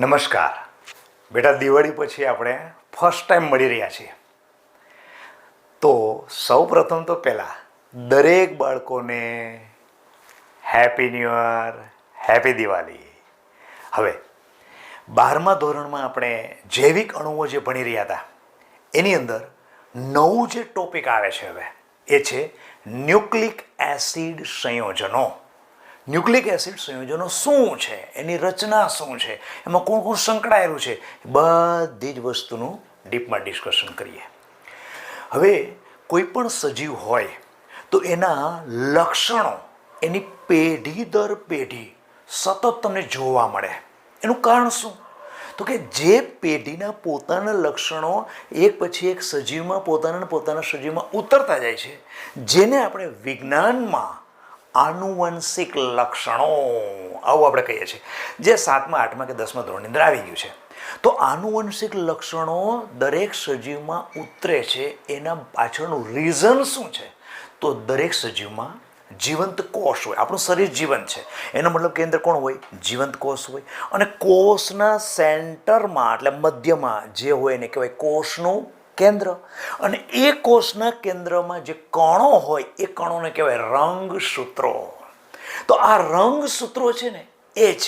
નમસ્કાર બેટા, દિવાળી પછી આપણે ફર્સ્ટ ટાઈમ મળી રહ્યા છીએ. તો સૌ પ્રથમ તો પહેલાં દરેક બાળકોને happy new year, happy Diwali. હવે 12મા ધોરણમાં આપણે જૈવિક અણુઓ જે ભણી રહ્યા હતા એની અંદર નવું જે ટોપિક આવે છે હવે એ છે ન્યુક્લિક એસિડ સંયોજનો. ન્યુક્લિક એસિડ સંયોજનો શું છે, એની રચના શું છે, એમાં કોણ કોણ સંકળાયેલું છે, બધી જ વસ્તુનું ડીપમાં ડિસ્કશન કરીએ. હવે કોઈ પણ સજીવ હોય તો એના લક્ષણો એની પેઢી દર પેઢી સતત તમને જોવા મળે. એનું કારણ શું? તો કે જે પેઢીના પોતાના લક્ષણો એક પછી એક સજીવમાં પોતાના સજીવમાં ઉતરતા જાય છે, જેને આપણે વિજ્ઞાનમાં આનુવંશિક લક્ષણો આવું આપણે કહીએ છીએ, જે 7મા 8મા કે 10મા ધોરણની અંદર આવી ગયું છે. તો આનુવંશિક લક્ષણો દરેક સજીવમાં ઉતરે છે. એના પાછળનું રીઝન શું છે? તો દરેક સજીવમાં જીવંત કોષ હોય. આપણું શરીર જીવંત છે, એનો મતલબ કે અંદર કોણ હોય? જીવંત કોષ હોય. અને કોષના સેન્ટરમાં એટલે મધ્યમાં જે હોય એને કહેવાય કોષનું કેન્દ્ર. અને એ કોષના કેન્દ્રમાં જે કણો હોય એ કણોને કહેવાય રંગસૂત્રો. તો આ રંગસૂત્રો છે ને એ જ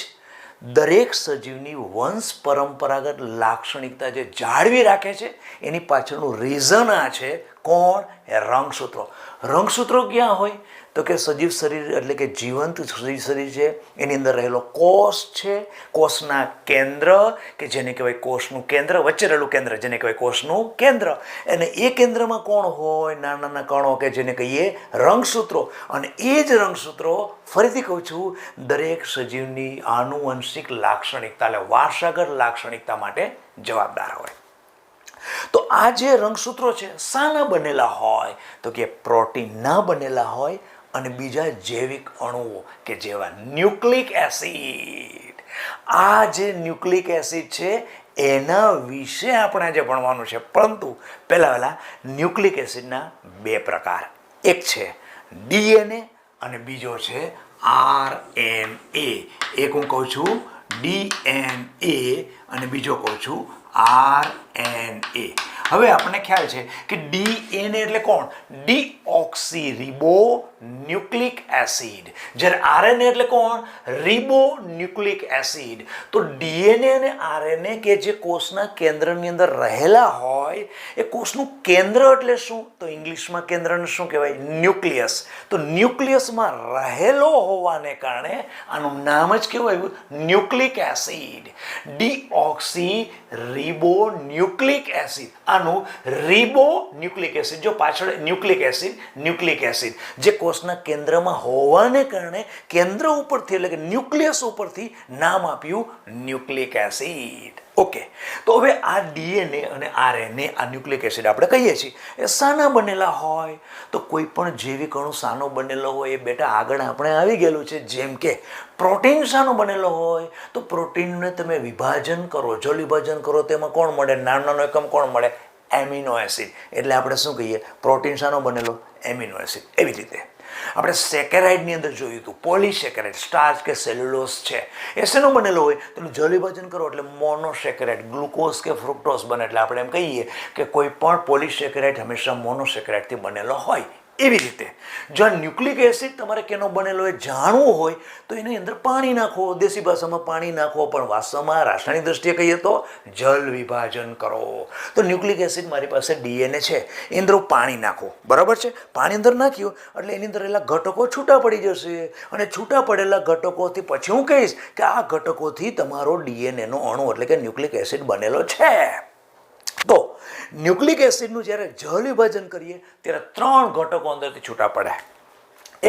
દરેક સજીવની વંશ પરંપરાગત લાક્ષણિકતા જે જાળવી રાખે છે. એની પાછળનું રીઝન આ છે. કોણ? એ રંગસૂત્રો. રંગસૂત્રો ક્યાં હોય? તો કે સજીવ શરીર એટલે કે જીવંત સજીવ શરીર છે એની અંદર રહેલો કોષ છે, કોષના કેન્દ્ર કે જેને કહેવાય કોષનું કેન્દ્ર, વચ્ચે રહેલું કેન્દ્ર જેને કહેવાય કોષનું કેન્દ્ર. અને એ કેન્દ્રમાં કોણ હોય? નાના નાના કણો કે જેને કહીએ રંગસૂત્રો. અને એ જ રંગસૂત્રો, ફરીથી કહું છું, દરેક સજીવની આનુવંશિક લાક્ષણિકતા એટલે વારસાગત લાક્ષણિકતા માટે જવાબદાર હોય. તો આ જે રંગસૂત્રો છે શાના બનેલા હોય? તો કે પ્રોટીનના બનેલા હોય અને બીજા જૈવિક અણુઓ કે જેવા ન્યુક્લિક એસિડ. આ જે ન્યુક્લિક એસિડ છે એના વિશે આપણે આજે ભણવાનું છે. પરંતુ પહેલાં ન્યુક્લિક એસિડના 2 પ્રકાર. એક છે ડીએનએ અને બીજો છે આરએનએ. એક હું કહું છું ડીએનએ અને બીજો કહું છું આરએનએ. હવે આપણને ખ્યાલ છે કે ડીએનએ એટલે કોણ? Deoxy રિબો nucleic acid. જ્યારે આરએનએ એટલે કોણ? રિબો ન્યુક્લિક એસિડ. તો ડીએનએ અને આરએનએ કે જે કોષના કેન્દ્રની અંદર રહેલા હોય એ કોષનું કેન્દ્ર એટલે શું? તો ઇંગ્લિશમાં કેન્દ્રને શું કહેવાય? ન્યુક્લિયસ. તો ન્યુક્લિયસમાં રહેલો હોવાને કારણે આનું નામ જ કેવું આવ્યું? Nucleic acid. Deoxy રિબો nucleic acid. આનું રિબો ન્યુક્લિક એસિડ. જો પાછળ ન્યુક્લિક એસિડ જે કોષના કેન્દ્રમાં હોવાને કારણે કેન્દ્ર ઉપરથી એટલે કે ન્યુક્લિયસ ઉપરથી નામ આપ્યું ન્યુક્લિક એસિડ. ઓકે, તો હવે આ ડીએનએ અને આરએનએ આ ન્યુક્લિક એસિડ આપણે કહીએ છીએ એ શાના બનેલા હોય? તો કોઈ પણ જૈવિક અણુ શાનો બનેલો હોય એ બેટા આગળ આપણે આવી ગયેલું છે. જેમ કે પ્રોટીન શાનો બનેલો હોય? તો પ્રોટીનને તમે વિભાજન કરો, જળ વિભાજન કરો તો એમાં કોણ મળે? નાનો એકમ કોણ મળે? Amino acid. એટલે આપણે શું કહીએ? પ્રોટીન શાનો બનેલો? Amino acid. એવી રીતે આપણે સેકેરાઇડની અંદર જોયું હતું પોલીસેકેરાઇડ, સ્ટાર્ચ કે સેલ્યુલોઝ છે એ શેનો બનેલો હોય? તો જળ વિભાજન કરો એટલે મોનોસેકેરાઇડ, ગ્લુકોઝ કે ફ્રુક્ટોઝ બને. એટલે આપણે એમ કહીએ કે કોઈ પણ પોલીસેકેરાઇડ હંમેશા મોનોસેકેરાઇડથી બનેલો હોય. એવી રીતે જો ન્યુક્લિક એસિડ તમારે કેનો બનેલો એ જાણવું હોય તો એની અંદર પાણી નાખો. દેશી ભાષામાં પાણી નાખો, પણ વાસ્તવમાં રાસાયણિક દ્રષ્ટિએ કહીએ તો જલ વિભાજન કરો. તો ન્યુક્લિક એસિડ મારી પાસે ડીએનએ છે, એની અંદર પાણી નાખો. બરાબર છે? પાણી અંદર નાખ્યું એટલે એની અંદર રહેલા ઘટકો છૂટા પડી જશે. અને છૂટા પડેલા ઘટકોથી પછી હું કહીશ કે આ ઘટકોથી તમારો ડીએનએનો અણુ એટલે કે ન્યુક્લિક એસિડ બનેલો છે. તો ન્યુક્લિક એસિડનું જ્યારે જળ વિભાજન કરીએ ત્યારે 3 ઘટકો અંદરથી છૂટા પડે.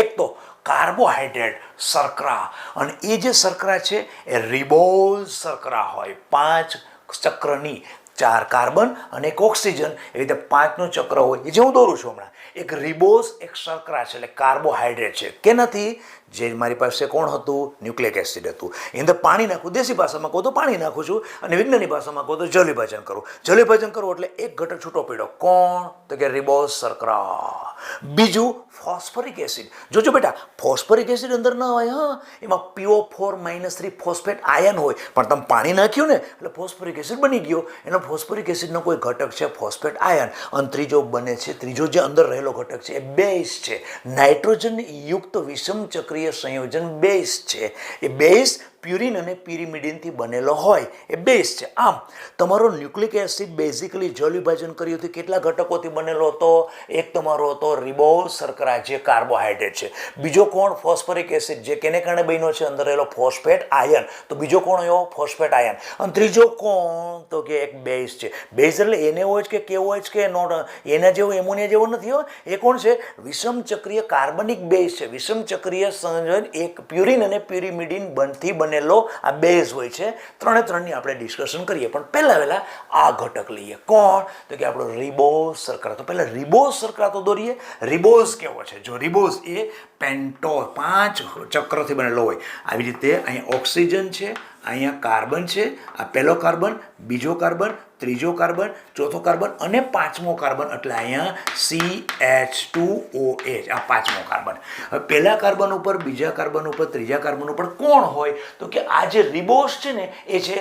એક તો કાર્બોહાઈડ્રેટ, શર્કરા. અને એ જે શર્કરા છે એ રિબોઝ શર્કરા હોય. 5 ચક્રની, 4 કાર્બન અને 1 ઓક્સિજન, એવી રીતે 5નું ચક્ર હોય. એ જે હું દોરું છું હમણાં. એક રિબોઝ, એક શર્કરા છે એટલે કાર્બોહાઈડ્રેટ છે. કે નથી? જે મારી પાસે કોણ હતું? ન્યુક્લિક એસિડ હતું. એની અંદર પાણી નાખું. દેશી ભાષામાં કહું તો પાણી નાખું છું અને વિજ્ઞાની ભાષામાં કહું તો જળ વિભાજન કરું. જળ વિભાજન કરું એટલે એક ઘટક છૂટો પડ્યો. કોણ? તો કે રિબોઝ શર્કરા. બીજું ફોસ્ફરિક એસિડ. જોજો બેટા, ફોસ્ફરિક એસિડ અંદર ન હોય, હા, એમાં PO4-3 ફોસ્ફેટ આયન હોય, પણ તમે પાણી નાખ્યું ને એટલે ફોસ્ફરિક એસિડ બની ગયો. એનો ફોસ્ફરિક એસિડનો કોઈ ઘટક છે ફોસ્ફેટ આયન. અને ત્રીજો બને છે, ત્રીજો જે અંદર રહેલો ઘટક છે એ બેઝ છે, નાઇટ્રોજન યુક્ત વિષમ ચક્રીય સંયોજન બેઝ છે. એ બેઝ પ્યુરિન અને પિરિમિડિનથી બનેલો હોય એ બેઝ છે. આમ તમારો ન્યુક્લિક એસિડ બેઝિકલી જળ વિભાજન કર્યું હતું કેટલા ઘટકોથી બનેલો હતો? એક તમારો હતો રિબોઝ શર્કરા જે કાર્બોહાઈડ્રેટ છે. બીજો કોણ? ફોસ્ફરિક એસિડ જે કેને કારણે બન્યો છે? અંદર રહેલો ફોસ્ફેટ આયન. તો બીજો કોણ એવો? Phosphate ion. અને ત્રીજો કોણ? તો કે એક બેઝ છે. બેઝ એટલે NaOH કે KOH કે નોટ એના જેવો એમોનિયા જેવો નથી હો. એ કોણ છે? વિષમ ચક્રીય કાર્બનિક બેઝ છે. વિષમ ચક્રીય સંયોજન એક પ્યુરિન અને પ્યુરિમિડિન બનથી બનેલો આ બેઝ હોય છે. ત્રણે ત્રણની આપણે ડિસ્કશન કરીએ, પણ પહેલા આ ઘટક લઈએ. કોણ? તો કે આપણો રિબોઝ શર્કરા. તો પહેલા રિબોઝ શર્કરા તો દોરીએ. રિબોઝ કેવો છે? જો રિબોઝ એ પેન્ટોઝ 5 ચક્રથી બનેલો હોય. આવી રીતે અહીંયા ઓક્સિજન છે, અહીંયા કાર્બન છે, આ પહેલો કાર્બન, બીજો કાર્બન, ત્રીજો કાર્બન, ચોથો કાર્બન અને પાંચમો કાર્બન, એટલે અહીંયા CH2OH, આ પાંચમો કાર્બન. હવે પહેલા કાર્બન ઉપર, બીજા કાર્બન ઉપર, ત્રીજા કાર્બન ઉપર કોણ હોય? તો કે આ જે રિબોઝ છે ને એ છે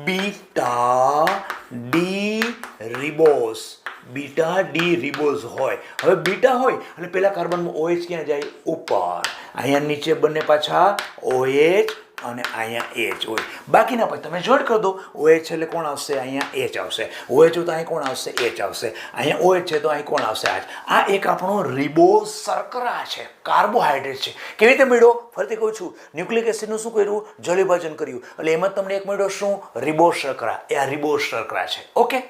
beta D ribose. Beta D ribose હોય. હવે બીટા હોય એટલે પહેલા કાર્બનમાં OH ક્યાં જાય? ઉપર. અહીંયા નીચે બંને પાછા OH અને અહીંયા H હોય. બાકીના પછી તમે જોડ કરી દો. OH એટલે કોણ આવશે? અહીંયા H આવશે. OH તો અહીં કોણ આવશે? H આવશે. અહીંયા OH છે તો અહીં કોણ આવશે? H. આ એક આપણો રિબોઝ શર્કરા છે, કાર્બોહાઈડ્રેટ છે. કેવી રીતે મળ્યો? ફરીથી કહું છું, ન્યુક્લિક એસિડનું શું કર્યું? જળ વિભાજન કર્યું, એટલે એમાં તમને એક મળ્યો શું? રિબોઝ શર્કરા. એ આ રિબોઝ શર્કરા છે. ઓકે.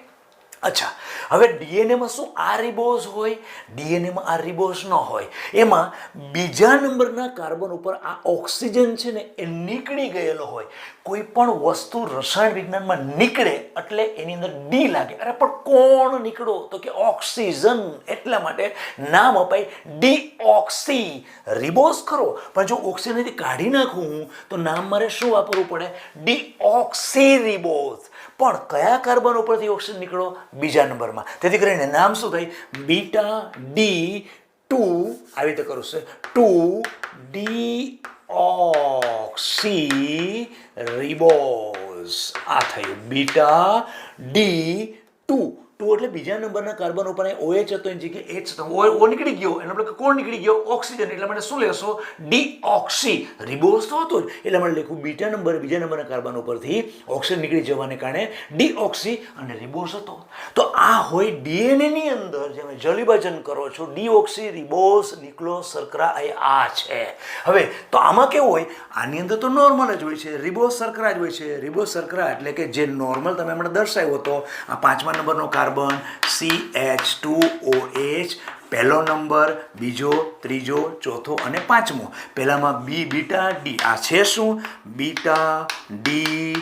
અચ્છા, હવે ડીએનએમાં શું આ રિબોઝ હોય? ડીએનએમાં આ રિબોઝ ન હોય. એમાં બીજા નંબરના કાર્બન ઉપર આ ઓક્સિજન છે ને એ નીકળી ગયેલો હોય. કોઈ પણ વસ્તુ રસાયણ વિજ્ઞાનમાં નીકળે એટલે એની અંદર ડી લાગે. અરે પણ કોણ નીકળો? તો કે ઓક્સિજન. એટલા માટે નામ અપાય ડીઓક્સી. રિબોઝ ખરો, પણ જો ઓક્સિજનથી કાઢી નાખું હું તો નામ મારે શું વાપરવું પડે? Deoxy ribose. પણ કયા કાર્બન ઉપરથી ઓક્સિજન નીકળો? બીજા નંબરમાં. તેથી કરીને નામ શું થાય? બીટા ડી 2, આવી રીતે કરું છે, 2 ડીઓક્સી રિબોઝ. આ થયું બીટા ડી 2 એટલે બીજા નંબરના કાર્બન ઉપર OH હતો એની જગ્યાએ H હતો. O નીકળી ગયો, એનો મતલબ કોણ નીકળી ગયો? ઓક્સિજન. એટલા માટે શું લેશો? ડીઓક્સી. રિબોઝ તો હતો જ, એટલા માટે લખું બીજા નંબરના કાર્બન ઉપરથી ઓક્સિજન નીકળી જવાને કારણે ડીઓક્સી અને રિબોઝ હતો. તો આ હોય ડીએનએ ની અંદર જે તમે જળ વિભાજન કરો છો, ડીઓક્સી રિબોઝ નિક્લોઝ શર્કરા એ આ છે. હવે તો આમાં કેવું હોય? આની અંદર તો નોર્મલ જ હોય છે, રિબોઝ શર્કરા જ હોય છે. રિબોઝ શર્કરા એટલે કે જે નોર્મલ તમે હમણાં દર્શાવ્યો હતો, આ પાંચમા નંબરનો કાર્બન CH2OH, પહેલો નંબર, બીજો, ત્રીજો, ચોથો અને પાંચમો. પહેલામાં બીટા ડી. આ છે શું? બીટા ડી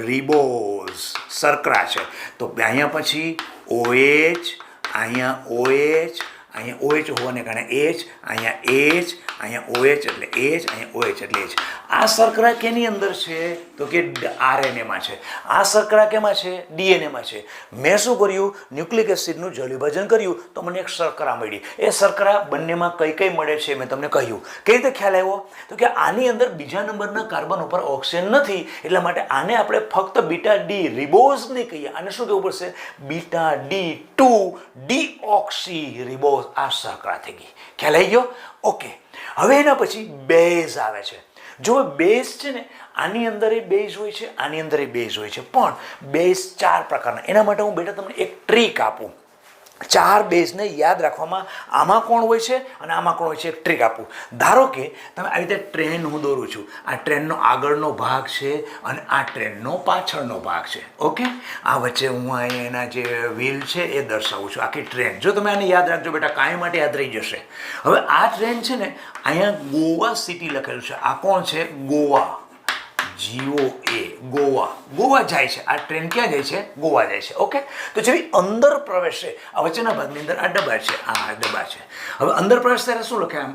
રિબોઝ શર્કરા છે. તો અહીંયા પછી OH, અહીંયા OH, અહીંયા OH હોવાને કારણે H, અહીંયા H, અહીંયા OH એટલે H, અહીંયા OH એટલે H. આ શર્કરા કેની અંદર છે? તો કે RNAમાં છે. આ શર્કરા કેમાં છે? DNAમાં છે. મેં શું કર્યું? ન્યુક્લિક એસિડનું જળ વિભાજન કર્યું તો મને એક શર્કરા મળી. એ શર્કરા બંનેમાં કઈ કઈ મળે છે મેં તમને કહ્યું. કઈ રીતે ખ્યાલ આવ્યો? તો કે આની અંદર બીજા નંબરના કાર્બન ઉપર ઓક્સિજન નથી, એટલા માટે આને આપણે ફક્ત બીટા ડી રિબોઝ નહીં કહીએ. આને શું કહેવું પડશે? Beta D 2 deoxy ribose. આ શર્કરા થઈ ગઈ. ખ્યાલ આવી ગયો? ઓકે. હવે એના પછી બેઝ આવે છે. જો બેઝ છે ને, આની અંદર એ બેઝ હોય છે, આની અંદર એ બેઝ હોય છે, પણ બેઝ 4 પ્રકારના. એના માટે હું બેટા તમને એક ટ્રીક આપું. 4 બેઝને યાદ રાખવામાં આમાં કોણ હોય છે અને આમાં કોણ હોય છે, એક ટ્રીક આપું. ધારો કે તમે આવી રીતે ટ્રેન હું દોરું છું. આ ટ્રેનનો આગળનો ભાગ છે અને આ ટ્રેનનો પાછળનો ભાગ છે. ઓકે. આ વચ્ચે હું અહીંયા એના જે વ્હીલ છે એ દર્શાવું છું, આખી ટ્રેન. જો તમે આને યાદ રાખજો બેટા, કાંઈ માટે યાદ રહી જશે. હવે આ ટ્રેન છે ને, અહીંયા ગોવા સિટી લખેલું છે. આ કોણ છે? ગોવા. GOA, ગોવા. ગોવા જાય છે આ ટ્રેન. ક્યાં જાય છે? ગોવા જાય છે. ઓકે, તો જેવી અંદર પ્રવેશે, આ વચ્ચેના ભાગની અંદર આ ડબ્બા છે, આ ડબ્બા છે. હવે અંદર પ્રવેશ ત્યારે શું લખે? આમ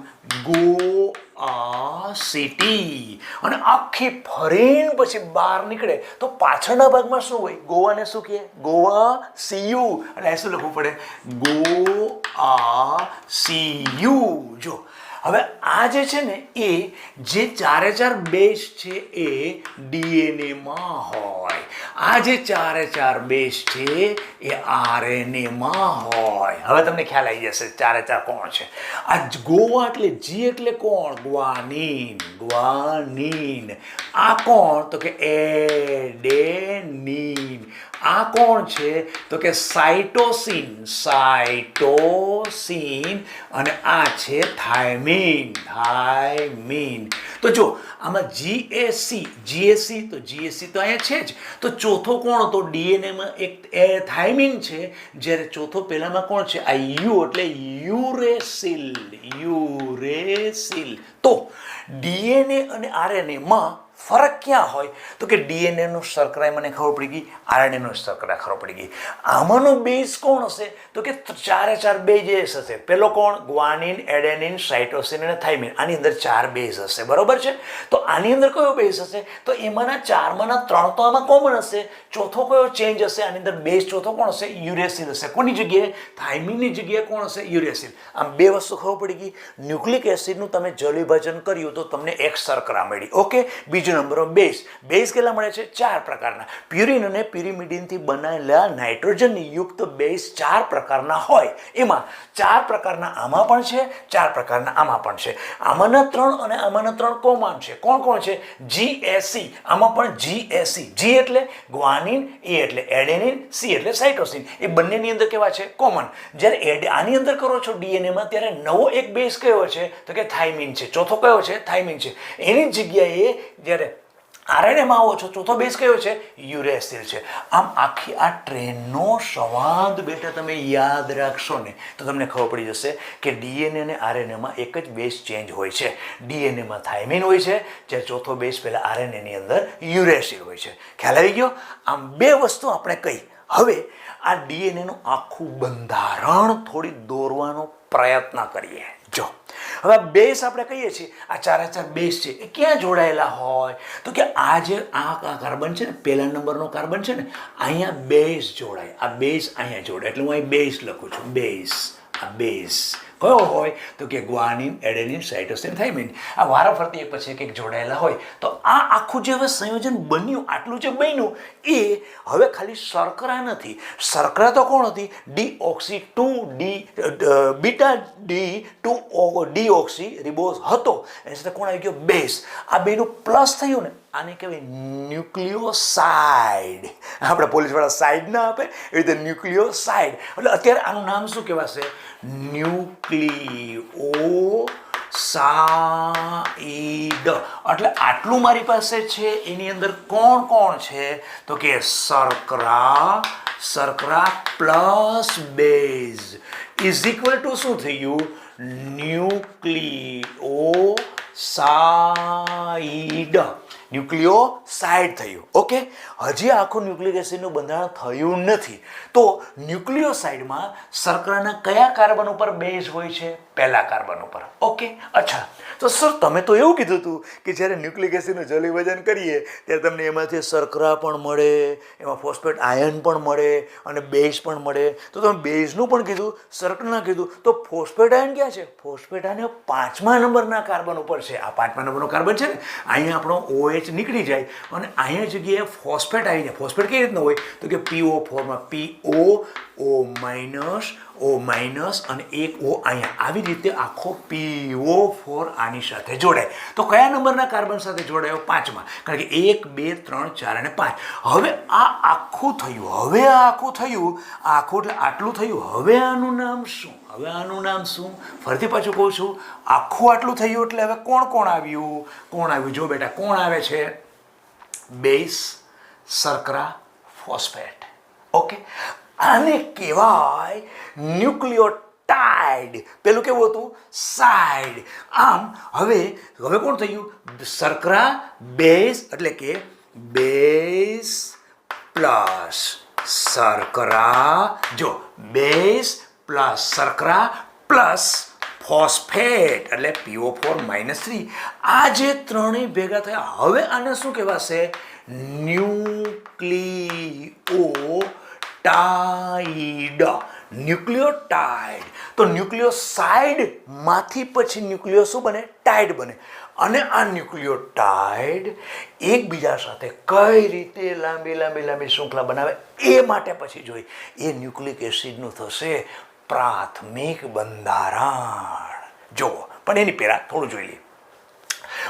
ગોઆ સિટી. અને આખી ફરીને પછી બહાર નીકળે તો પાછળના ભાગમાં શું હોય? ગોવાને શું કહે? ગોવા સીયુ. એટલે શું લખવું પડે? ગોઆ સીયુ. જો હવે આ જે છે ને એ જે ચારે ચાર બેઝ છે એ DNA માં હોય. આ જે ચારે ચાર બેઝ છે એ RNA માં હોય. હવે તમને ખ્યાલ આવી જશે ચારે ચાર કોણ છે. આ ગોવા એટલે G એટલે કોણ? ગ્વાનીન. ગ્વાનીન. આ કોણ? તો કે એડેનીન. આ કોણ છે? તો કે સાઇટોસિન. સાઇટોસિન. અને આ છે થાઇમીન. થાઇમીન. તો જો આમાં GAC. તો GAC તો અહીંયા છે જ. તો ચોથો કોણ હતો? DNA માં એક થાઇમીન છે, જ્યારે ચોથો પેલામાં કોણ છે? આ યુ એટલે યુરેસિલ. યુરેસિલ. તો DNA અને RNA માં ફરક ક્યાં હોય? તો કે DNA નો શર્કરા મને ખબર પડી ગઈ, RNA નો શર્કરા ખબર પડી ગઈ. આમાંનો બેઝ કોણ હશે? તો કે ચારે ચાર બેઝ હશે. પેલો કોણ? ગ્વાનિન, એડેનિન, સાઇટોસિન અને થાઇમિન. આની અંદર ચાર બેઝ હશે. બરોબર છે? તો આની અંદર કયો બેઝ હશે? તો એમાંના ચારમાંના ત્રણ તો આમાં કોમન હશે. ચોથો કયો ચેન્જ હશે? આની અંદર બેઝ ચોથો કોણ હશે? યુરેસિલ હશે. કોની જગ્યાએ? થાઇમિનની જગ્યાએ કોણ હશે? યુરેસિલ. આમ બે વસ્તુ ખબર પડી ગઈ. ન્યુક્લિક એસિડનું તમે જળ વિભાજન કર્યું તો તમને એક શર્કરા મળી. ઓકે, બીજો નંબર બેઝ. બેઝ કેટલા મળે છે? ચાર પ્રકારના. પ્યુરિન અને પ્યુરિમિડિનથી બનાવેલા નાઇટ્રોજન યુક્ત બેઝ ચાર પ્રકારના હોય. એમાં ચાર પ્રકારના આમાં પણ છે, ચાર પ્રકારના આમાં પણ છે. આમાંના ત્રણ અને આમાંના ત્રણ કોમન છે. કોણ કોણ છે? GAC. આમાં પણ GAC. G એટલે ગ્વાનિન, E એટલે એડેનિન, C એટલે સાઇટોસિન. એ બંનેની અંદર કેવા છે? કોમન. જ્યારે આની અંદર કરો છો DNA માં ત્યારે નવો એક બેઝ કયો છે? તો કે થાઇમિન છે. ચોથો કયો છે? થાઇમિન છે. એની જગ્યાએ જ્યારે RNA માં આવો છો ચોથો બેઝ કયો છે? યુરેસિલ છે. આમ આખી આ ટ્રેનનો સંવાદ બેટા તમે યાદ રાખશો ને તો તમને ખબર પડી જશે કે DNA અને RNA માં એક જ બેઝ ચેન્જ હોય છે. DNA માં થાઇમિન હોય છે, જ્યારે ચોથો બેઝ પહેલા RNA ની અંદર યુરેસિલ હોય છે. ખ્યાલ આવી ગયો? આમ બે વસ્તુ આપણે કહી. હવે આ DNA નું આખું બંધારણ થોડી દોરવાનો પ્રયત્ન કરીએ. જો હવે બેઝ આપણે કહીએ છીએ આ ચારે ચાર બેઝ છે એ ક્યાં જોડાયેલા હોય? તો કે આ જે આ કાર્બન છે ને, પહેલા નંબરનો કાર્બન છે ને, અહીંયા બેઝ જોડાય. આ બેઝ અહીંયા જોડાય એટલે હું અહીં બેઝ લખું છું. બેઝ. આ બેઝ કયો હોય? તો કે ગ્વાનિન, એડેનિન, સાઇટોસિન, થાઇમિન. આ વારાફરતી એક પછી એક જોડાયેલા હોય. તો આ આખું જે હવે સંયોજન બન્યું, આટલું જે બન્યું એ હવે ખાલી શર્કરા નથી. શર્કરા તો કોણ હતી? ડીઓક્સી 2 બીટા ડીઓક્સી રિબોઝ હતો. એની સાથે કોણ આવી ગયો? બેઝ. આ બેનું પ્લસ થયું ને, આને કહેવાય ન્યુક્લિયોસાઇડ. આપણે પોલીસવાળા સાઇડ ના આપે એવી રીતે ન્યુક્લિયોસાઇડ. એટલે અત્યારે આનું નામ શું કહેવાશે? ન્યુક્લિયોસાઇડ. એટલે આટલું મારી પાસે છે. એની અંદર કોણ કોણ છે? તો કે શર્કરા plus base is equal to શું થયું? ન્યુક્લિયોસાઇડ. ન્યુક્લિયોસાઇડ થયું. ઓકે, હજી આખું ન્યુક્લિક એસિડનું બંધારણ થયું નથી. તો ન્યુક્લિયોસાઇડમાં શર્કરાના કયા કાર્બન ઉપર બેઝ હોય છે? પહેલા કાર્બન ઉપર. ઓકે, અચ્છા. તો સર તમે તો એવું કીધું હતું કે જ્યારે ન્યુક્લિક એસિડનું જળ વિભાજન કરીએ ત્યારે તમને એમાંથી શર્કરા પણ મળે, એમાં ફોસ્ફેટ આયન પણ મળે અને બેઝ પણ મળે. તો તમે બેઝનું પણ કીધું, શર્કરાના કીધું, તો ફોસ્ફેટ આયન ક્યાં છે? ફોસ્ફેટ આયન 5મા નંબરના કાર્બન ઉપર છે. આ 5મા નંબરનો કાર્બન છે ને, અહીંયા આપણો OH નીકળી જાય અને અહીંયા જગ્યાએ ફોસ્ફેટ આવી જાય. ફોસ્ફેટ કઈ રીતનું હોય? તો કે PO4 માં PO, O માઇનસ અને એક O અહીંયા. આવી રીતે આખો PO4 આની સાથે જોડાય. તો કયા નંબરના કાર્બન સાથે જોડાયો? 5મા. કારણ કે 1, 2, 3, 4 અને 5. હવે આ આખું થયું. હવે આ આખું થયું. આખું એટલે આટલું થયું. હવે આનું નામ શું? હવે આનું નામ શું? ફરીથી પાછું કહું છું, આખું આટલું થયું એટલે હવે કોણ કોણ આવ્યું? કોણ આવ્યું? જો બેટા કોણ આવે છે? બેઝ, શર્કરા, ફોસ્ફેટ. ઓકે, આને કહેવાય ટાઈડ, પેલું કેવું હતું? સાઈડ. આમ હવે કોણ થયું? શર્કરા બેઝ, એટલે કે બેઝ પ્લસ શર્કરા, જો બેઝ પ્લસ શર્કરા પ્લસ ફોસ્ફેટ એટલે PO4-3. આ જે ત્રણેય ભેગા થયા, હવે આને શું કહેવાશે? ન્યુક્લિયોટાઇડ. ન્યુક્લિયોટાઇડ. તો ન્યુક્લિયોસાઇડ માંથી પછી ન્યુક્લિયો શું બને? ટાઇડ બને. અને આ ન્યુક્લિયોટાઇડ એકબીજા સાથે કઈ રીતે લાંબી શૃંખલા બનાવે એ માટે પછી જોઈ. એ ન્યુક્લિક એસિડનું થશે પ્રાથમિક બંધારણ. જુઓ, પણ એની પહેલા થોડું જોઈ લઈએ.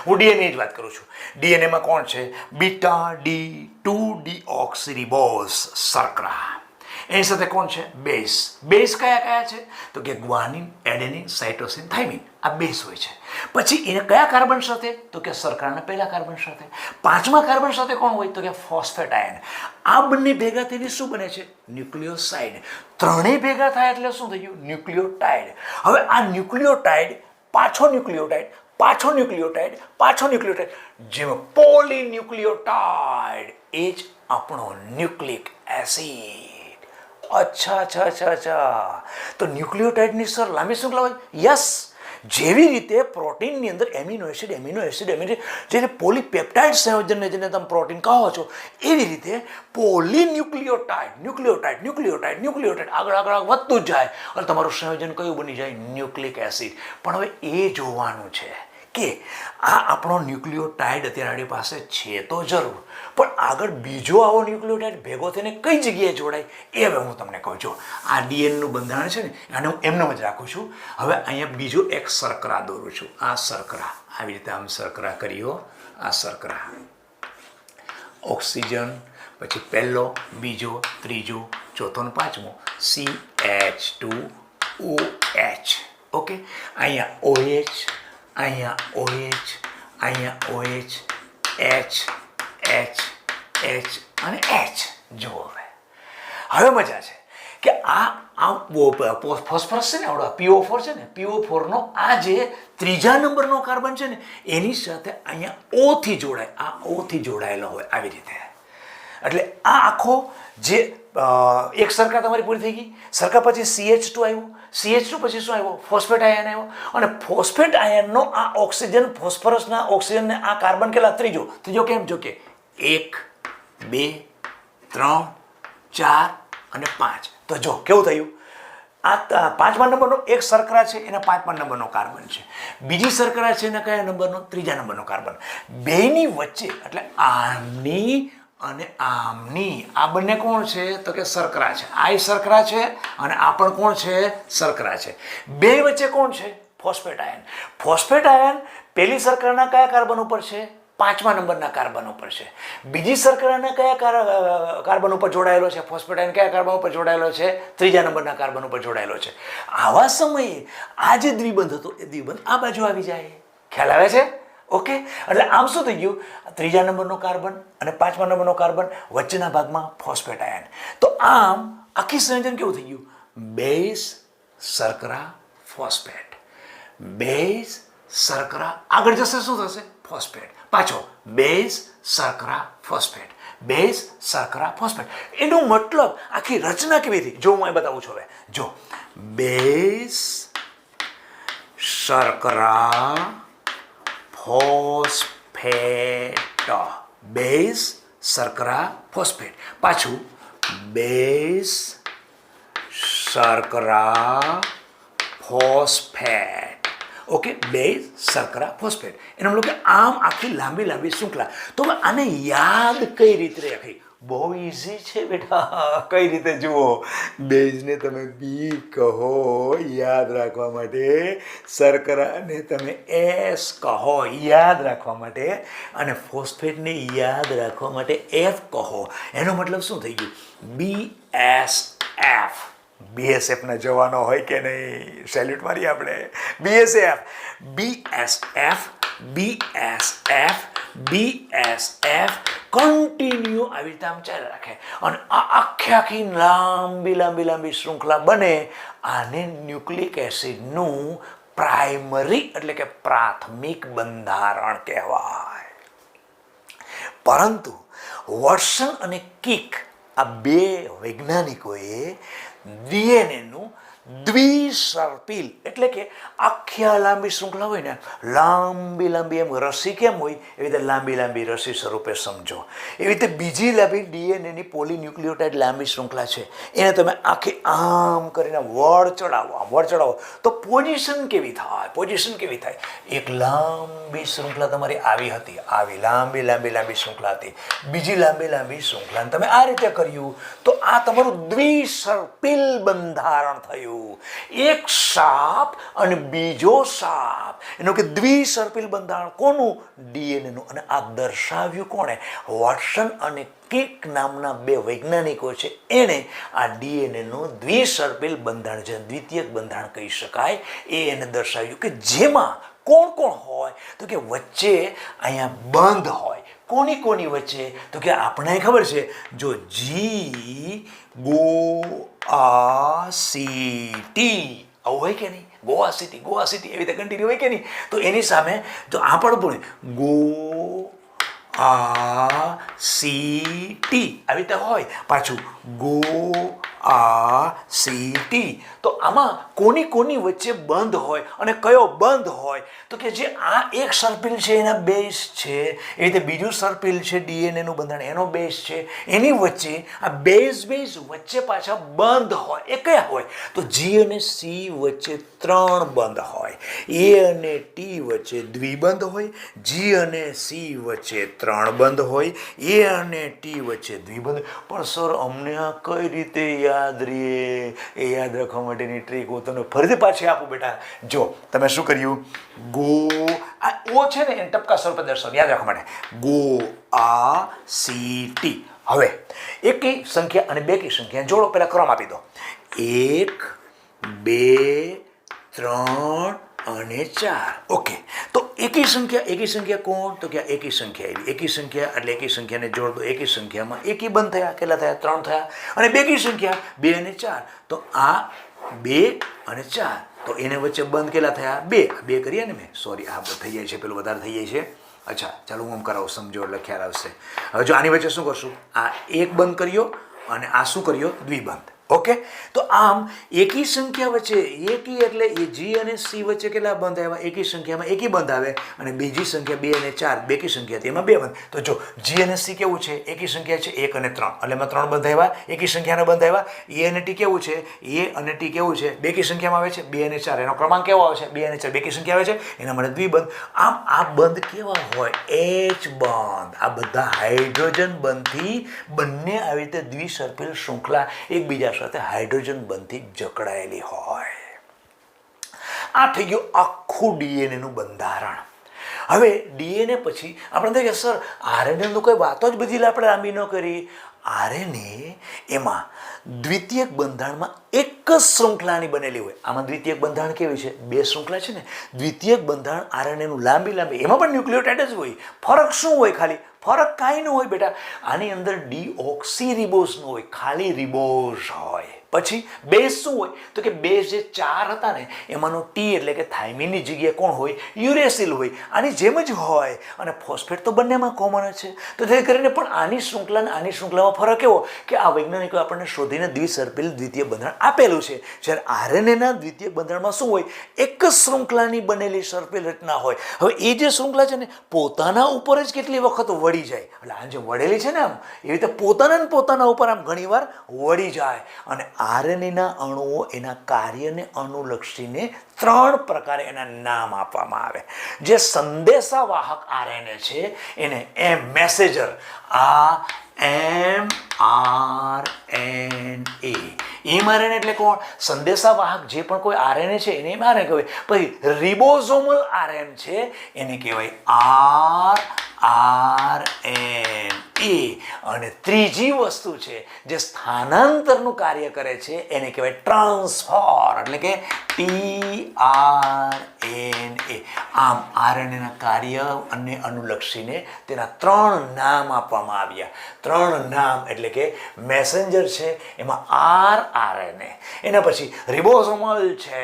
હું ડીએનએ જ વાત કરું છું. ડીએનએમાં કોણ છે? Beta D2-deoxyriboz શર્કરા. એની સાથે કોણ છે? બેઝ. બેઝ કયા છે? તો કે ગ્વાનિન, એડેનિન, સાઇટોસિન, થાઇમિન. આ બેઝ હોય છે. પછી એને કયા કાર્બન સાથે? તો કે શર્કરાના પહેલા કાર્બન સાથે. પાંચમા કાર્બન સાથે કોણ હોય? તો કે ફોસ્ફેટ આયન. આ બંને ભેગા થઈને શું બને છે? ન્યુક્લિયોસાઇડ. ત્રણેય ભેગા થાય એટલે શું થયું? ન્યુક્લિયોટાઇડ. હવે આ ન્યુક્લિયોટાઇડ પાછો ન્યુક્લિયોટાઇડ, પાછો ન્યુક્લિયોટાઇડ, પાછો ન્યુક્લિયોટાઇડ, જેમાં પોલીન્યુક્લિયોટાઇડ એ જ આપણો ન્યુક્લિક એસિડ. અચ્છા. તો ન્યુક્લિયોટાઇડની સર લાંબી શૃંખલા હોય? યસ. જેવી રીતે પ્રોટીનની અંદર એમિનો એસિડ, જેને પોલીપેપ્ટાઇડ સંયોજનને જેને તમે પ્રોટીન કહો છો, એવી રીતે ન્યુક્લિયોટાઇડ આગળ વધતું જ જાય અને તમારું સંયોજન કયું બની જાય? Nucleic acid. પણ હવે એ જોવાનું છે કે આ આપણો ન્યુક્લિયોટાઇડ અત્યારે આપણી પાસે છે તો જરૂર, પણ આગળ બીજો આવો ન્યુક્લિયોટાઇડ ભેગો થઈને કઈ જગ્યાએ જોડાય એ હવે હું તમને કહું છું. આ ડીએનએનું બંધારણ છે ને, આને હું એમને જ રાખું છું. હવે અહીંયા બીજો એક શર્કરા દોરું છું. આ શર્કરા આવી રીતે આમ શર્કરા કર્યો. આ શર્કરા ઓક્સિજન, પછી પહેલો, બીજો, ત્રીજો, ચોથો ને પાંચમો CH2OH. ઓકે, અહીંયા OH, અહીંયા OH, અહીંયા OH, H અને H. જુઓ હવે મજા છે કે આ ફોસ્ફરસ છે ને, આવડો PO4 છે ને, PO4નો આ જે ત્રીજા નંબરનો કાર્બન છે ને, એની સાથે અહીંયા O થી જોડાય. આ O થી જોડાયેલો હોય આવી રીતે. એટલે આ આખો જે એક શર્કરા તમારી પૂરી થઈ ગઈ. શર્કરા પછી CH2 આવ્યું. CH2 પછી શું આવ્યો? ફોસ્ફેટ આયન આવ્યો. અને ફોસ્ફેટ આયનનો આ ઓક્સિજન, ફોસ્ફરસના ઓક્સિજનને આ કાર્બન કેટલા? ત્રીજો કેમ? જો કે 1, 2, 3, 4 અને 5. તો જો કેવું થયું? આ પાંચમા નંબરનો એક શર્કરા છે, એના પાંચમા નંબરનો કાર્બન છે. બીજી શર્કરા છે એના કયા નંબરનો? ત્રીજા નંબરનો કાર્બન. બેની વચ્ચે એટલે આમની અને આમની આ બંને કોણ છે? તો કે શર્કરા છે. આ શર્કરા છે અને આ પણ કોણ છે? શર્કરા છે. બે વચ્ચે કોણ છે? Phosphate ion. ફોસ્ફેટ આયન પેલી શર્કરાના કયા કાર્બન ઉપર છે? પાંચમા નંબરના કાર્બન ઉપર છે. બીજી શર્કરાના કયા કાર્બન ઉપર જોડાયેલો છે? ફોસ્ફેટ આયન કયા કાર્બન ઉપર જોડાયેલો છે? ત્રીજા નંબરના કાર્બન ઉપર જોડાયેલો છે. આવા સમયે આ જે દ્વિબંધ હતો એ દ્વિબંધ આ બાજુ આવી જાય. ખ્યાલ આવે છે? ઓકે, એટલે આમ શું થઈ ગયું? ત્રીજા નંબરનો કાર્બન અને પાંચમા નંબરનો કાર્બન, વચ્ચેના ભાગમાં ફોસ્ફેટ આયન. તો આમ આખી સંયોજન કેવું થઈ ગયું? બેઝ શર્કરા ફોસ્ફેટ. બેઝ શર્કરા, આગળ જશે શું થશે? ફોસ્ફેટ. પાછો બેઝ શર્કરા ફોસ્ફેટ, બેઝ શર્કરા ફોસ્ફેટ. એનો મતલબ આખી રચના કેવી થઈ? જો હું અહીં બતાવું છું. હવે જો બેઝ શર્કરા ફોસ્ફેટ, બેઝ શર્કરા ફોસ્ફેટ. પાછું બેઝ શર્કરા ફોસ્ફેટ. ઓકે, બેઝ શર્કરા ફોસ્ફેટ. એનો મતલબ કે આમ આખી લાંબી શૃંખલા. તો આને યાદ કઈ રીતે રાખી? બહુ ઇઝી છે બેટા. કઈ રીતે? જુઓ, બેઝને તમે બી કહો યાદ રાખવા માટે, શર્કરાને તમે S કહો યાદ રાખવા માટે, અને ફોસ્ફેટને યાદ રાખવા માટે F કહો. એનો મતલબ શું થઈ ગયું? BSF. BSFના જવાનો હોય કે નહીં? સેલ્યુટ મારી આપણે. BSF, BSF, BSF, BSF, continue આવી રીતે આમ ચાલ્યા રાખે અને આ આખી લાંબી શૃંખલા બને. આને ન્યુક્લિક એસિડનું પ્રાઇમરી એટલે કે પ્રાથમિક બંધારણ કહેવાય. પરંતુ વોટસન અને કિક આ બે વૈજ્ઞાનિકોએ ડીએનએનું દ્વિસર્પિલ એટલે કે આખી લાંબી શૃંખલા હોય ને, લાંબી એમ રસી કેમ હોય એવી રીતે લાંબી રસી સ્વરૂપે સમજો. એવી રીતે બીજી લાંબી ડીએનએની પોલીન્યુક્લિયોટાઇડ લાંબી શૃંખલા છે, એને તમે આખી આમ કરીને વળ ચડાવો તો પોઝિશન કેવી થાય? એક લાંબી શૃંખલા તમારી આવી હતી, આવી લાંબી શૃંખલા હતી, બીજી લાંબી શૃંખલા, તમે આ રીતે કર્યું તો આ તમારું દ્વિસર્પિલ બંધારણ થયું. એક સાપ અને બીજો સાપ, એનું કે દ્વિસર્પિલ બંધારણ કોનું? ડીએનએનું. અને આ દર્શાવ્યું કોણે? વોટસન અને કિક નામના બે વૈજ્ઞાનિકો છે. એણે આ ડીએનએનું દ્વિસર્પિલ બંધારણ છે, દ્વિતીયક બંધારણ કહી શકાય, એને દર્શાવ્યું કે જેમાં કોણ હોય તો કે વચ્ચે અહીંયા બંધ હોય. કોની વચ્ચે? તો કે આપણે ખબર છે, જો G GOACT આવું હોય કે નહીં? GOACT એવી રીતે કન્ટિન્યુ હોય કે નહીં? તો એની સામે જો આ પણ GOACT આવી રીતે હોય, પાછું GOACT. તો આમાં કોની વચ્ચે બંધ હોય અને કયો બંધ હોય? તો કે જે આ એક સર્પિલ છે એના બેઝ છે, એ રીતે બીજું સર્પિલ છે ડીએનએનું બંધારણ એનો બેઝ છે, એની વચ્ચે આ બેઝ વચ્ચે પાછા બંધ હોય. એ કયા હોય? તો G અને C વચ્ચે 3 બંધ હોય, A અને T વચ્ચે દ્વિબંધ હોય, G અને C વચ્ચે 3 બંધ હોય, A અને T વચ્ચે દ્વિબંધ. પણ સર અમને આ કઈ રીતે યાદ રહે? એ યાદ રાખવા માટેની ટ્રીક હું તમને ફરીથી પાછી આપું બેટા. જો તમે શું કર્યું, આ ઓ છે ને એને ટપકા સ્વરૂપે દર્શાવ, યાદ રાખવા માટે GOACT. હવે એકી સંખ્યા અને બેકી સંખ્યા જોડો, પહેલા ક્રમ આપી દો. 1 2 3 અને 4. ઓકે, તો એકી સંખ્યા કોણ? તો કે એકી સંખ્યા આવી. એકી સંખ્યા એટલે એકી સંખ્યાને જોડ દો. એકી સંખ્યામાં એકી બંધ થયા, કેટલા થયા? 3 થયા. અને બેકી સંખ્યા 2 અને 4, તો આ 2 અને 4, તો એને વચ્ચે બંધ કેટલા થયા? 2 કરીએ ને મેં, સોરી આ થઈ જાય છે, પેલું વધારે થઈ જાય છે. અચ્છા ચાલો હું આમ કરાવું, સમજો એટલે ખ્યાલ આવશે. હવે જો આની વચ્ચે શું કરશું? આ એક બંધ કર્યો અને આ શું કર્યો? દ્વિબંધ. ઓકે, તો આમ એકી સંખ્યા વચ્ચે એકી એટલે એ G અને C વચ્ચે કેટલા બંધ આવ્યા? એકી સંખ્યામાં એકી બંધ આવે, અને બીજી સંખ્યા 2 અને 4 બેકી સંખ્યા હતી, એમાં 2 બંધ. તો જો G અને C કેવું છે? એકી સંખ્યા છે 1 અને 3, એટલે એમાં 3 બંધ આવ્યા, એકી સંખ્યાના બંધ આવ્યા. A અને T કેવું છે? A અને T કેવું છે? બેકી સંખ્યામાં આવે છે 2 અને 4, એનો ક્રમાંક કેવો આવે છે? 2 અને 4 બેકી સંખ્યા આવે છે, એના માટે દ્વિબંધ. આમ આ બંધ કેવા હોય? H બંધ. આ બધા હાઇડ્રોજન બંધથી બંને આવી રીતે દ્વિસર્પિલ શૃંખલા એકબીજા સાથે હાઇડ્રોજન બંધથી જકડાયેલી હોય. આ થઈ ગયું આખું ડીએનએનું બંધારણ. હવે ડીએનએ પછી આપણે થાય કે સર આરએનએ તો કોઈ વાતો જ બધી આપણે લાંબી ન કરી. આરએનએ એમાં દ્વિતીયક બંધારણમાં એક જ શૃંખલાની બનેલી હોય. આમાં દ્વિતીયક બંધારણ કેવી છે? 2 શૃંખલા છે ને. દ્વિતીયક બંધારણ આરએનએનું લાંબી, એમાં પણ ન્યુક્લિયોટાઇડ જ હોય. ફરક શું હોય? ખાલી ફરક કાંઈ ન હોય બેટા. આની અંદર ડીઓક્સીરિબોઝ ન હોય, ખાલી રિબોઝ હોય. પછી બેઝ શું હોય? તો કે બેઝ જે 4 હતા ને એમાંનો T એટલે કે થાઇમિનની જગ્યાએ કોણ હોય? યુરેસિલ હોય. આની જેમ જ હોય. અને ફોસ્ફેટ તો બંનેમાં કોમન જ છે. તો તે કરીને પણ આની શૃંખલામાં ફરક એવો કે આ વૈજ્ઞાનિકો આપણને શોધીને દ્વિસર્પિલ દ્વિતીય બંધારણ આપેલું છે. જ્યારે આરએનએના દ્વિતીય બંધારણમાં શું હોય? એક જ શૃંખલાની બનેલી સર્પિલ રચના હોય. હવે એ જે શૃંખલા છે ને પોતાના ઉપર જ કેટલી વખત વળી જાય, એટલે આ જે વળેલી છે ને આમ એવી રીતે પોતાના ઉપર આમ ઘણીવાર વળી જાય. અને આરએનએના અણુઓ એના કાર્યને અનુલક્ષીને 3 પ્રકારે એના નામ આપવામાં આવે. જે સંદેશાવાહક આરએનએ છે એને મેસેજર, આ mRNA. mRNA એટલે કોણ? સંદેશાવાહક જે પણ કોઈ આરએનએ છે એને mRNA કહેવાય. પછી રિબોઝોમલ આરએનએ છે એને કહેવાય rRNA. અને ત્રીજી વસ્તુ છે જે સ્થાનાંતરનું કાર્ય કરે છે એને કહેવાય ટ્રાન્સફર, એટલે કે tRNA. આમ આરએનએના કાર્ય અને અનુલક્ષીને તેના 3 નામ આપવામાં આવ્યા. 3 નામ એટલે કે મેસેન્જર છે એમાં આરઆરએનએ, એના પછી રિબોસોમલ છે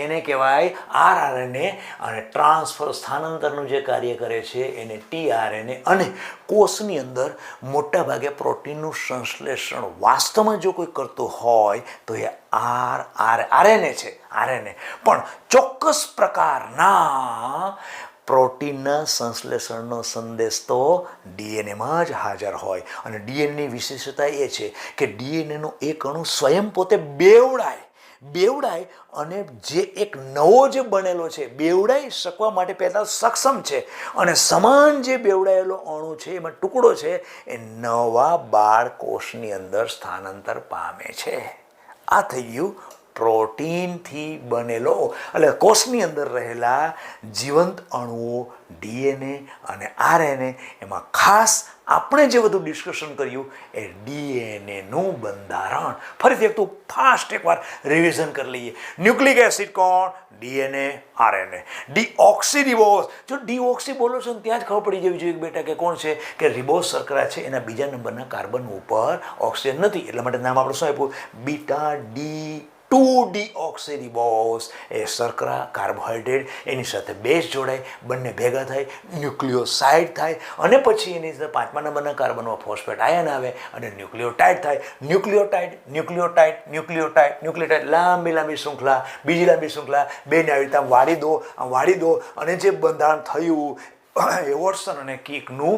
એને કહેવાય આરઆરએનએ, અને ટ્રાન્સફર સ્થાનાંતરનું જે કાર્ય કરે છે એને ટીઆરએનએ, અને કોષની અંદર મોટાભાગે પ્રોટીનનું સંશ્લેષણ વાસ્તવમાં જો કોઈ કરતું હોય તો એ આરએનએ છે. આરએનએ પણ ચોક્કસ પ્રકારના પ્રોટીનના સંશ્લેષણનો સંદેશ તો ડીએનએમાં જ હાજર હોય. અને ડીએનએની વિશેષતા એ છે કે ડીએનએનો એક અણુ સ્વયં પોતે બેવડાય અને જે એક નવો જે બનેલો છે બેવડાઈ શકવા માટે પહેલાં સક્ષમ છે, અને સમાન જે બેવડાયેલો અણુ છે એમાં ટુકડો છે એ નવા બાળકોષની અંદર સ્થાનાંતર પામે છે. આ થઈ ગયું પ્રોટીનથી બનેલો, એટલે કોષની અંદર રહેલા જીવંત અણુઓ ડીએનએ અને આરએનએ. એમાં ખાસ આપણે જે બધું ડિસ્કશન કર્યું એ ડીએનએનું બંધારણ. ફરીથી એકવાર રિવિઝન કરી લઈએ. ન્યુક્લિક એસિડ કોણ? DNA, RNA. ડીઓક્સીરિબોઝ, જો ડીઓક્સી બોલો છો ને ત્યાં જ ખબર પડી જવી જોઈએ બેટા કે કોણ છે, કે રિબોઝ શર્કરા છે એના બીજા નંબરના કાર્બન ઉપર ઓક્સિજન નથી, એટલા માટે નામ આપણે શું આપ્યું? Beta D two deoxyribose. એ શર્કરા કાર્બોહાઈડ્રેટ એની સાથે બેઝ જોડાય, બંને ભેગા થાય, ન્યુક્લિયોસાઇડ થાય, અને પછી એની સાથે 5મા નંબરના કાર્બનમાં ફોસ્ફેટ આયન આવે અને ન્યુક્લિયોટાઇડ થાય. ન્યુક્લિયોટાઇડ લાંબી શૃંખલા, બીજી લાંબી શૃંખલા, બેને આવી રીતે વાળી દો અને જે બંધારણ થયું એ વોટસન અને કિકનું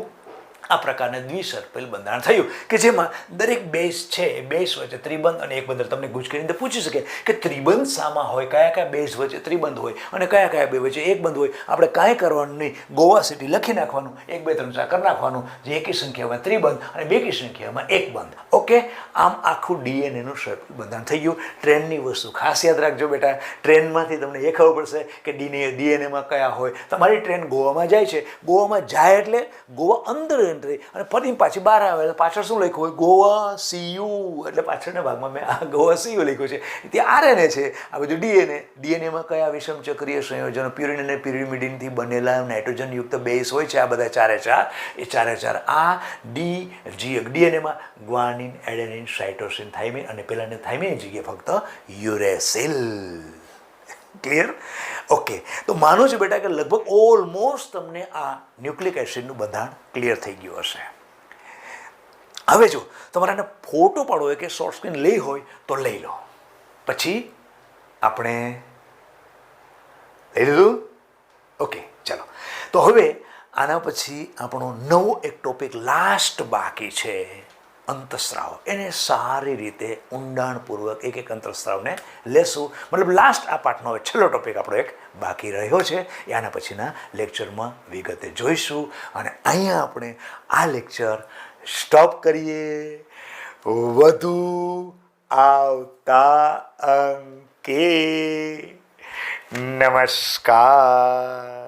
આ પ્રકારના દ્વિસર્પિલ બંધારણ થયું, કે જેમાં દરેક બેઝ છે એ બેઝ વચ્ચે ત્રિબંધ અને એક બંધ. તમને ગુજ કરીને પૂછી શકે કે ત્રિબંધ શામાં હોય, કયા બેઝ વચ્ચે ત્રિબંધ હોય અને કયા બે વચ્ચે એક બંધ હોય. આપણે કાંઈ કરવાનું નહીં, ગોવા સિટી લખી નાખવાનું, 1 2 3 4 કરી નાખવાનું, જે એકી સંખ્યામાં ત્રિબંધ અને બેકી સંખ્યામાં એક બંધ. ઓકે, આમ આખું ડીએનએનું સર્પિલ બંધારણ થઈ ગયું. ટ્રેનની વસ્તુ ખાસ યાદ રાખજો બેટા, ટ્રેનમાંથી તમને એ ખબર પડશે કે ડીએનએમાં કયા હોય. તમારી ટ્રેન ગોવામાં જાય છે, ગોવામાં જાય એટલે ગોવા અંદર અને ફરી પાછી બહાર આવે, પાછળ શું લખ્યું હોય? ગોવા સીયુ, એટલે પાછળના ભાગમાં મેં આ ગોવા સીયુ લખ્યું છે. ત્યાં આરએનએ છે, આ બધું ડીએનએ. ડીએનએમાં કયા વિષમ ચક્રીય સંયોજનો પ્યુરિન અને પિરિમિડિનથી બનેલા નાઇટ્રોજનયુક્ત બેઝ હોય છે, આ બધા 4 એ 4 આ ડીએનએમાં ગ્વાનિન, એડેનિન, સાઇટોસિન, થાઇમિન, અને પેલાને થાઇમિનની જગ્યાએ ફક્ત યુરેસિલ. ક્લિયર? ઓકે, તો માનો છો બેટા કે લગભગ ઓલમોસ્ટ તમને આ ન્યુક્લિક એસિડનું બંધારણ ક્લિયર થઈ ગયું હશે. હવે જો તમારે આને ફોટો પાડવો હોય કે શોર્ટ સ્ક્રીન લઈ હોય તો લઈ લો. પછી આપણે લઈ લીધું? ઓકે, ચાલો. તો હવે આના પછી આપણો નવો એક ટોપિક લાસ્ટ બાકી છે, અંતઃસ્રાવ. એને સારી રીતે ઊંડાણપૂર્વક એક અંતઃસ્રાવને લેશું. મતલબ લાસ્ટ આ પાઠનો હવે છેલ્લો ટોપિક આપણો એક બાકી રહ્યો છે, એ આના પછીના લેક્ચરમાં વિગતે જોઈશું. અને અહીંયા આપણે આ લેક્ચર સ્ટોપ કરીએ. વધુ આવતા અંકે. નમસ્કાર.